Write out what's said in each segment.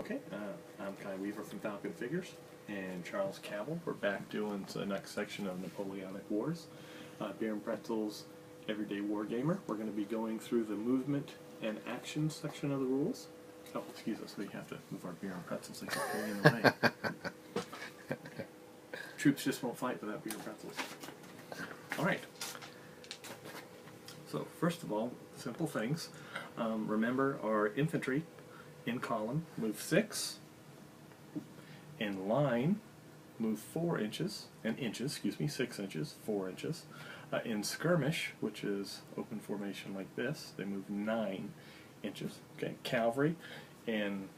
Okay, I'm Kai Weaver from Falcon Figures, and Charles Cabell. We're back doing the next section of Napoleonic Wars. Beer and Pretzels, Everyday Wargamer. We're going to be going through the movement and action section of the rules. Oh, excuse us, we have to move our beer and pretzels. They keep getting in the way. Okay. Troops just won't fight without beer and pretzels. All right. So, first of all, simple things. Remember our infantry in column, move 6. In line, move 4 inches, and inches, excuse me, 6 inches, 4 inches. In skirmish, which is open formation like this, they move 9 inches. Okay, cavalry, and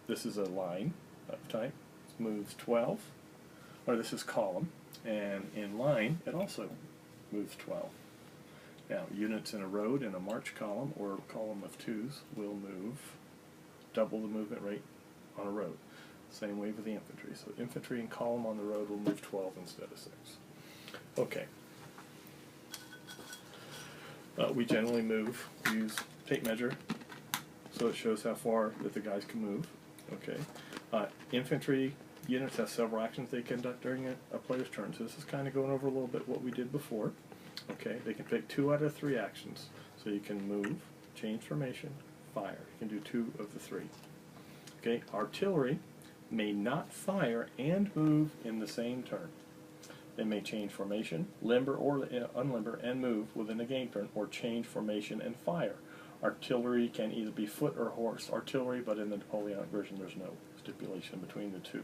this is a line of type, moves 12, or this is column, and in line, it also moves 12. Now, units in a road in a march column, or column of 2s, will move double the movement rate on a road. Same way with the infantry. So infantry in column on the road will move 12 instead of 6. Okay. We generally use tape measure, so it shows how far that the guys can move. Okay. Infantry units have several actions they conduct during a player's turn. So this is kind of going over a little bit what we did before. Okay. They can take 2 out of 3 actions. So you can move, change formation, fire. You can do 2 of the 3. Okay. Artillery may not fire and move in the same turn. They may change formation, limber or unlimber, and move within a game turn, or change formation and fire. Artillery can either be foot or horse artillery, but in the Napoleonic version there's no stipulation between the two.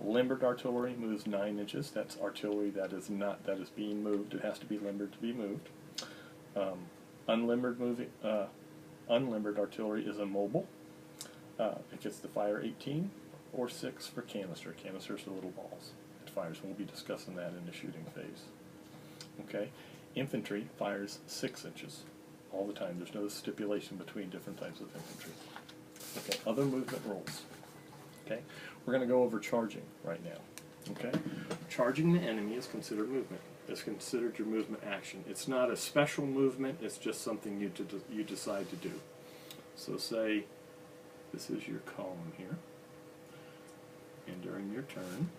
Limbered artillery moves 9 inches. That's artillery that is being moved. It has to be limbered to be moved. Unlimbered artillery is immobile. It gets to fire 18 or 6 for canister. Canisters are little balls. It fires. We'll be discussing that in the shooting phase. Okay. Infantry fires 6 inches all the time. There's no stipulation between different types of infantry. Okay. Other movement rules. Okay. We're going to go over charging right now. Okay. Charging the enemy is considered movement. It's considered your movement action. It's not a special movement. It's just something you decide to do. So say this is your column here, and during your turn,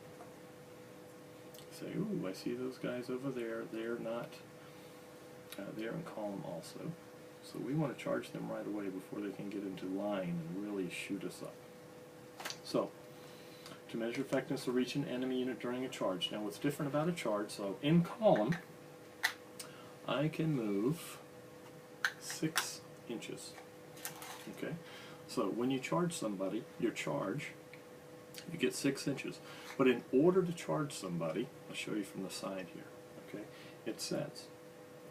say, ooh, I see those guys over there. They're not. They're in column also. So we want to charge them right away before they can get into line and really shoot us up. So, to measure effectiveness of reach an enemy unit during a charge. Now, what's different about a charge? So, in column, I can move 6 inches. Okay. So when you charge somebody, you get 6 inches. But in order to charge somebody, I'll show you from the side here, okay, it says,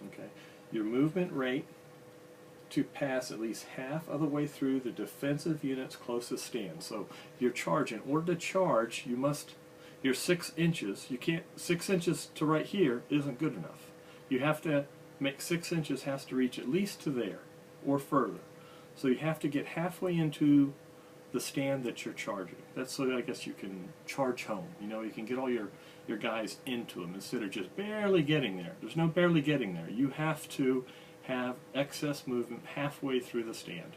okay, your movement rate to pass at least half of the way through the defensive unit's closest stand. So your charge, in order to charge, you're 6 inches. You can't, 6 inches to right here isn't good enough. You have to make 6 inches has to reach at least to there or further. So you have to get halfway into the stand that you're charging. That's so I guess you can charge home. You know, you can get all your guys into them instead of just barely getting there. There's no barely getting there. You have to have excess movement halfway through the stand.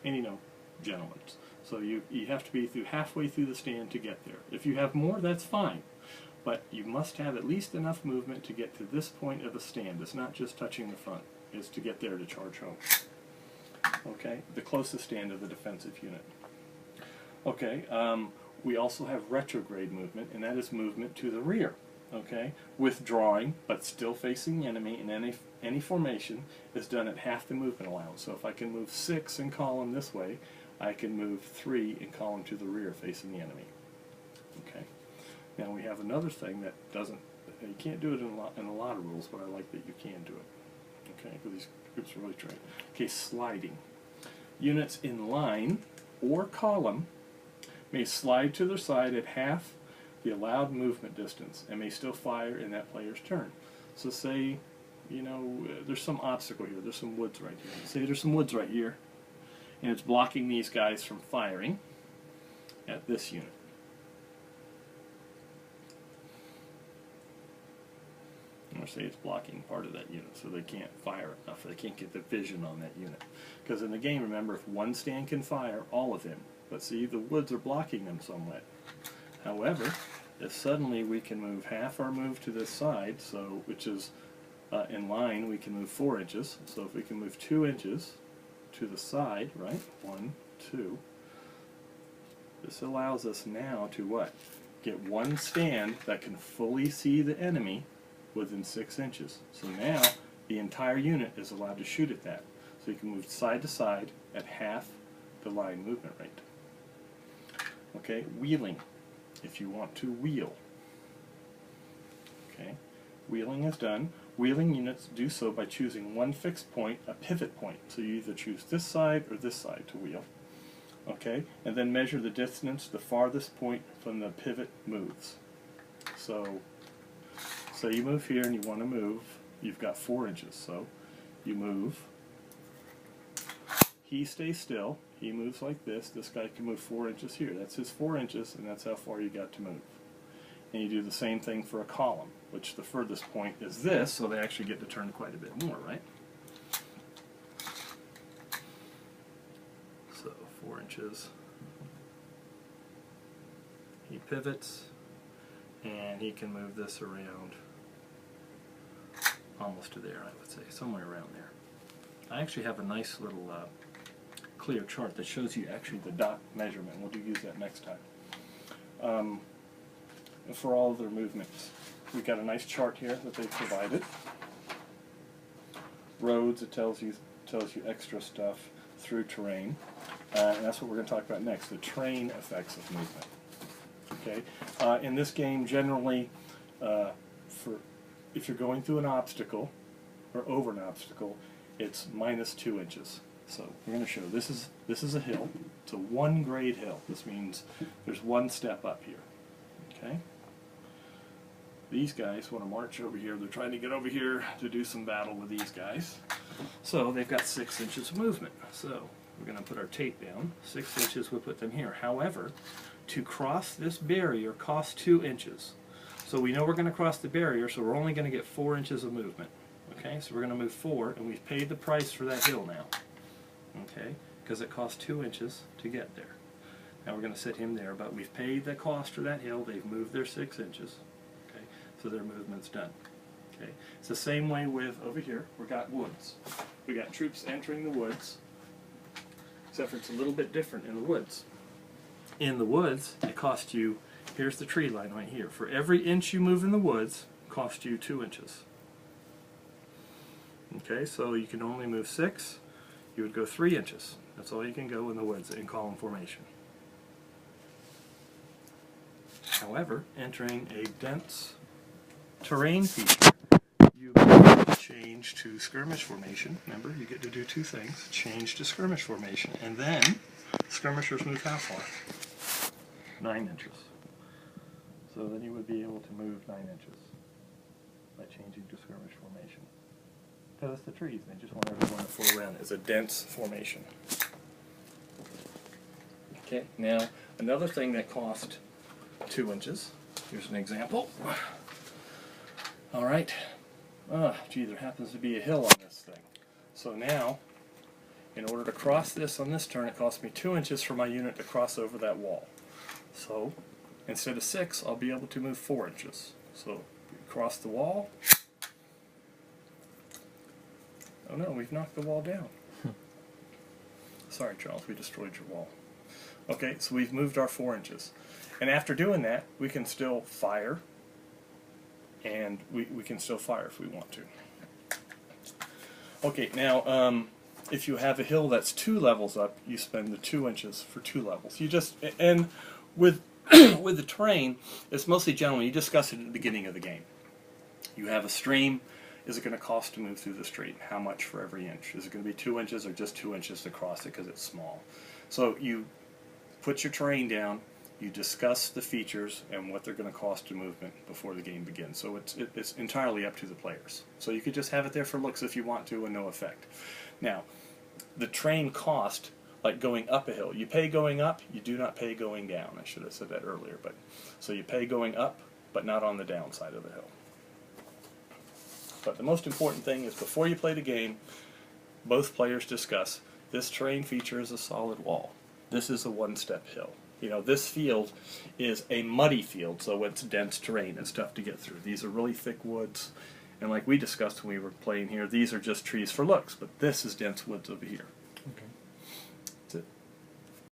And you know, gentlemen. So you have to be halfway through the stand to get there. If you have more, that's fine. But you must have at least enough movement to get to this point of the stand. It's not just touching the front. It's to get there to charge home. Okay, the closest stand of the defensive unit. Okay, we also have retrograde movement, and that is movement to the rear. Okay, withdrawing, but still facing the enemy in any formation is done at half the movement allowance. So if I can move 6 in column this way, I can move 3 in column to the rear facing the enemy. Okay, now we have another thing that you can't do it in a lot of rules, but I like that you can do it. Okay, because these groups are really trained. Okay, sliding. Units in line or column may slide to their side at half the allowed movement distance and may still fire in that player's turn. So say, you know, there's some obstacle here. There's some woods right here. Say there's some woods right here, and it's blocking these guys from firing at this unit. Or say it's blocking part of that unit, so they can't fire enough. They can't get the vision on that unit. Because in the game, remember, if one stand can fire, all of them but see, the woods are blocking them somewhat. However, if suddenly we can move half our move to this side, so which is in line, we can move 4 inches. So if we can move 2 inches to the side, right? 1, 2. This allows us now to what? Get one stand that can fully see the enemy within 6 inches. So now the entire unit is allowed to shoot at that. So you can move side to side at half the line movement rate. Okay, wheeling. If you want to wheel. Okay, wheeling is done. Wheeling units do so by choosing one fixed point, a pivot point. So you either choose this side or this side to wheel. Okay, and then measure the distance the farthest point from the pivot moves. So you move here and you want to move, you've got 4 inches, so you move. He stays still, he moves like this guy can move 4 inches here. That's his 4 inches, and that's how far you got to move. And you do the same thing for a column, which the furthest point is this, so they actually get to turn quite a bit more, right? So 4 inches. He pivots, and he can move this around almost to there, I would say, somewhere around there. I actually have a nice little clear chart that shows you actually the dot measurement. We'll use that next time. For all of their movements. We've got a nice chart here that they've provided. Roads, it tells you extra stuff through terrain. And that's what we're going to talk about next, the terrain effects of movement. Okay. In this game, generally, if you're going through an obstacle, or over an obstacle, it's -2 inches. So we're going to show this is a hill. It's a 1 grade hill. This means there's 1 step up here. Okay. These guys want to march over here. They're trying to get over here to do some battle with these guys. So they've got 6 inches of movement. So we're going to put our tape down. 6 inches, we'll put them here. However, to cross this barrier costs 2 inches. So we know we're going to cross the barrier, so we're only going to get 4 inches of movement. Okay, so we're going to move 4, and we've paid the price for that hill now. Okay, because it costs 2 inches to get there. Now we're going to set him there, but we've paid the cost for that hill. They've moved their 6 inches. Okay, so their movement's done. Okay, it's the same way with over here. We've got woods. We got troops entering the woods, except for it's a little bit different in the woods. In the woods, it costs you. Here's the tree line right here. For every inch you move in the woods, it costs you 2 inches. Okay, so you can only move 6. You would go 3 inches. That's all you can go in the woods in column formation. However, entering a dense terrain feature, you change to skirmish formation. Remember, you get to do 2 things. Change to skirmish formation. And then, skirmishers move how far? 9 inches. So then you would be able to move 9 inches by changing to skirmish formation. Because it's the trees, they just want everyone to flow around. It's a dense formation. Okay, now another thing that cost 2 inches. Here's an example. Alright. Gee, there happens to be a hill on this thing. So now, in order to cross this on this turn, it cost me 2 inches for my unit to cross over that wall. So, instead of 6, I'll be able to move 4 inches. So, cross the wall. Oh no, we've knocked the wall down. Sorry, Charles, we destroyed your wall. Okay, so we've moved our 4 inches. And after doing that, we can still fire. And we can still fire if we want to. Okay, now, if you have a hill that's 2 levels up, you spend the 2 inches for 2 levels. You just, and with with the terrain, it's mostly general. You discuss it at the beginning of the game. You have a stream. Is it going to cost to move through the stream? How much for every inch? Is it going to be 2 inches or just 2 inches to cross it because it's small? So you put your terrain down, you discuss the features and what they're going to cost to movement before the game begins. So it's entirely up to the players. So you could just have it there for looks if you want to and no effect. Now, the terrain cost, like going up a hill, you pay going up, you do not pay going down. I should have said that earlier. So you pay going up, but not on the downside of the hill. But the most important thing is before you play the game, both players discuss this terrain feature is a solid wall. This is a one-step hill. You know, this field is a muddy field, so it's dense terrain. It's tough to get through. These are really thick woods, and like we discussed when we were playing here, these are just trees for looks, but this is dense woods over here. Okay.